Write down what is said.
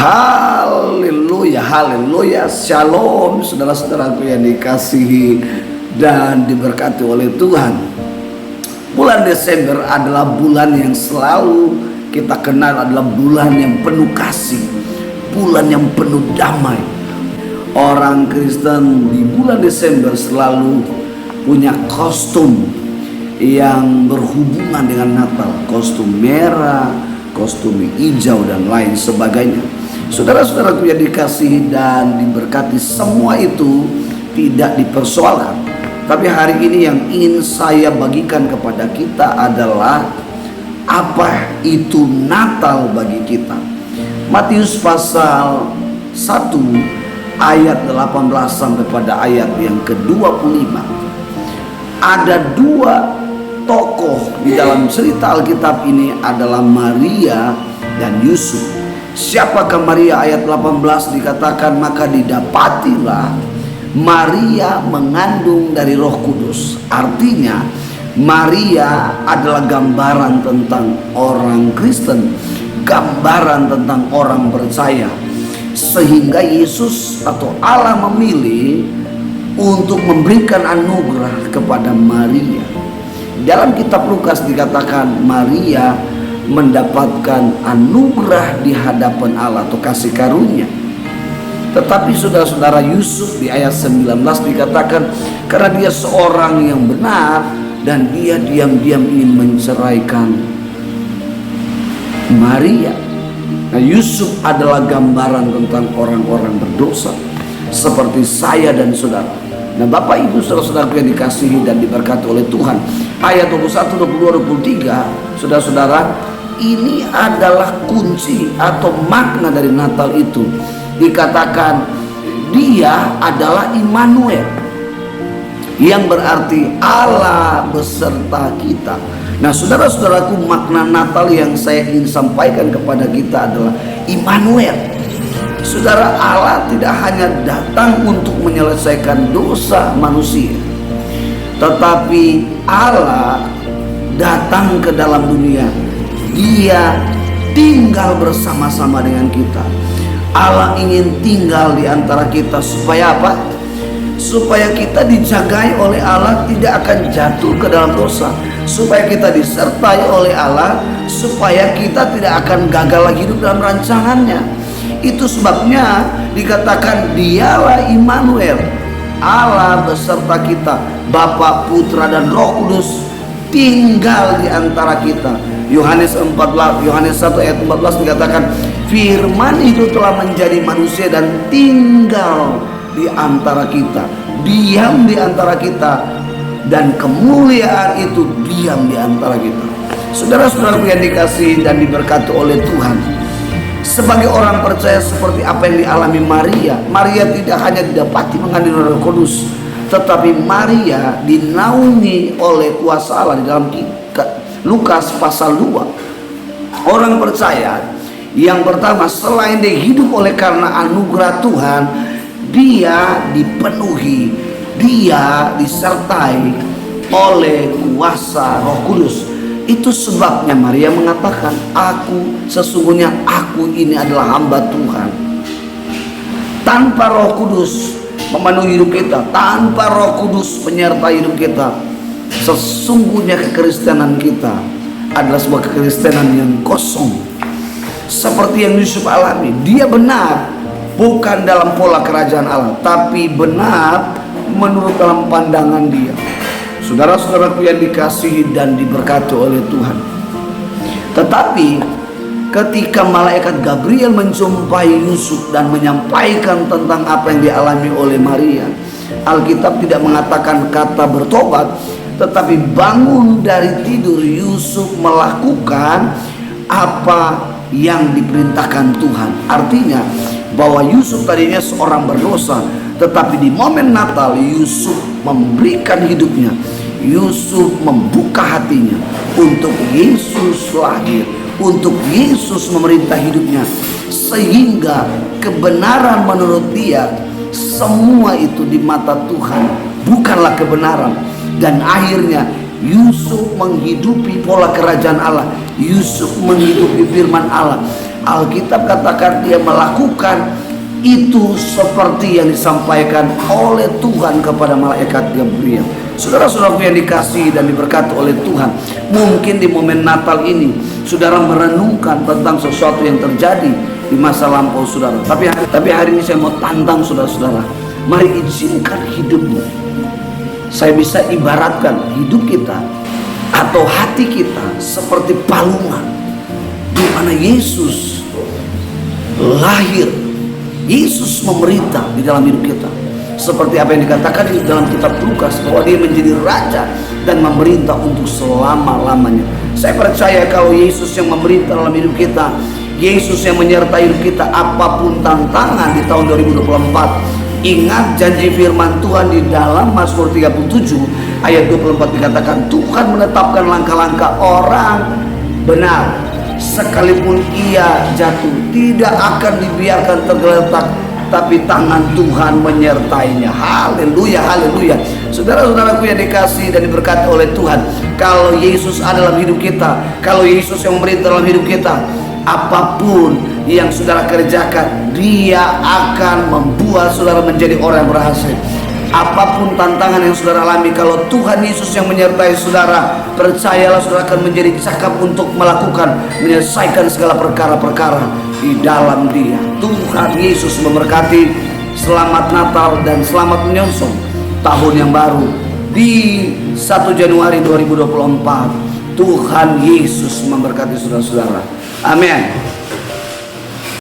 Haleluya, haleluya, shalom saudara-saudaraku yang dikasihi dan diberkati oleh Tuhan. Bulan Desember adalah bulan yang selalu kita kenal adalah bulan yang penuh kasih, bulan yang penuh damai. Orang Kristen di bulan Desember selalu punya kostum yang berhubungan dengan Natal, kostum merah, kostum hijau dan lain sebagainya. Saudara-saudaraku yang dikasihi dan diberkati, semua itu tidak dipersoalkan. Tapi hari ini yang ingin saya bagikan kepada kita adalah apa itu Natal bagi kita. Matius pasal 1 ayat 18 sampai pada ayat yang ke-25. Ada dua tokoh di dalam cerita Alkitab ini adalah Maria dan Yusuf. Siapakah Maria? Ayat 18 dikatakan, maka didapatilah Maria mengandung dari Roh Kudus. Artinya Maria adalah gambaran tentang orang Kristen, gambaran tentang orang percaya. Sehingga Yesus atau Allah memilih untuk memberikan anugerah kepada Maria. Dalam kitab Lukas dikatakan Maria mendapatkan anugerah di hadapan Allah atau kasih karunia. Tetapi saudara-saudara, Yusuf di ayat 19 dikatakan karena dia seorang yang benar dan dia diam-diam ingin menceraikan Maria. Nah, Yusuf adalah gambaran tentang orang-orang berdosa seperti saya dan saudara. Nah, Bapak Ibu saudara-saudara yang dikasihi dan diberkati oleh Tuhan, ayat 21, 22, 23, saudara-saudara, ini adalah kunci atau makna dari Natal itu. Dikatakan dia adalah Immanuel, yang berarti Allah beserta kita. Nah, saudara-saudaraku, makna Natal yang saya ingin sampaikan kepada kita adalah Immanuel. Saudara, Allah tidak hanya datang untuk menyelesaikan dosa manusia, tetapi Allah datang ke dalam dunia. Dia tinggal bersama-sama dengan kita. Allah ingin tinggal di antara kita supaya apa? Supaya kita dijagai oleh Allah, tidak akan jatuh ke dalam dosa. Supaya kita disertai oleh Allah, supaya kita tidak akan gagal lagi hidup dalam rancangannya. Itu sebabnya dikatakan dialah Immanuel, Allah beserta kita. Bapa, Putra dan Roh Kudus tinggal di antara kita. Yohanes 1 ayat 14 dikatakan firman itu telah menjadi manusia dan tinggal di antara kita, diam di antara kita, dan kemuliaan itu diam di antara kita. Saudara-saudaraku yang dikasihi dan diberkati oleh Tuhan, sebagai orang percaya seperti apa yang dialami Maria, Maria tidak hanya didapati mengandung Roh Kudus, tetapi Maria dinaungi oleh kuasa Allah. Di dalam Lukas pasal 2, orang percaya yang pertama, selain dia hidup oleh karena anugerah Tuhan, dia dipenuhi, dia disertai oleh kuasa Roh Kudus. Itu sebabnya Maria mengatakan, sesungguhnya aku ini adalah hamba Tuhan. Tanpa Roh Kudus memenuhi hidup kita, tanpa Roh Kudus menyertai hidup kita, sesungguhnya kekristenan kita adalah sebuah kekristenan yang kosong. Seperti yang Yusuf alami, dia benar bukan dalam pola kerajaan Allah, tapi benar menurut dalam pandangan dia. Saudara-saudaraku yang dikasihi dan diberkati oleh Tuhan, tetapi ketika malaikat Gabriel menjumpai Yusuf dan menyampaikan tentang apa yang dialami oleh Maria, Alkitab tidak mengatakan kata bertobat, tetapi bangun dari tidur Yusuf melakukan apa yang diperintahkan Tuhan. Artinya bahwa Yusuf tadinya seorang berdosa, tetapi di momen Natal Yusuf memberikan hidupnya, Yusuf membuka hatinya untuk Yesus lahir, untuk Yesus memerintah hidupnya, sehingga kebenaran menurut dia semua itu di mata Tuhan bukanlah kebenaran. Dan akhirnya Yusuf menghidupi pola kerajaan Allah, Yusuf menghidupi firman Allah, Alkitab katakan dia melakukan itu seperti yang disampaikan oleh Tuhan kepada malaikat Gabriel. Saudara-saudaraku yang dikasihi dan diberkati oleh Tuhan, mungkin di momen Natal ini saudara merenungkan tentang sesuatu yang terjadi di masa lampau saudara. Tapi hari ini saya mau tantang saudara-saudara. Mari izinkan hidupmu. Saya bisa ibaratkan hidup kita atau hati kita seperti palungan di mana Yesus lahir. Yesus memerintah di dalam hidup kita. Seperti apa yang dikatakan di dalam kitab Lukas, bahwa dia menjadi raja dan memerintah untuk selama-lamanya. Saya percaya kalau Yesus yang memerintah dalam hidup kita, Yesus yang menyertai hidup kita apapun tantangan di tahun 2024. Ingat janji firman Tuhan di dalam Mazmur 37 ayat 24 dikatakan, Tuhan menetapkan langkah-langkah orang benar, sekalipun ia jatuh tidak akan dibiarkan tergeletak, tapi tangan Tuhan menyertainya. Haleluya, haleluya. Saudara-saudaraku yang dikasihi dan diberkati oleh Tuhan, kalau Yesus ada dalam hidup kita, kalau Yesus yang memerintah dalam hidup kita, apapun yang saudara kerjakan, dia akan membuat saudara menjadi orang yang berhasil. Apapun tantangan yang saudara alami, kalau Tuhan Yesus yang menyertai saudara, percayalah saudara akan menjadi cakap untuk melakukan, menyelesaikan segala perkara-perkara di dalam dia. Tuhan Yesus memberkati. Selamat Natal dan selamat menyongsong tahun yang baru di 1 Januari 2024. Tuhan Yesus memberkati saudara-saudara. Amin.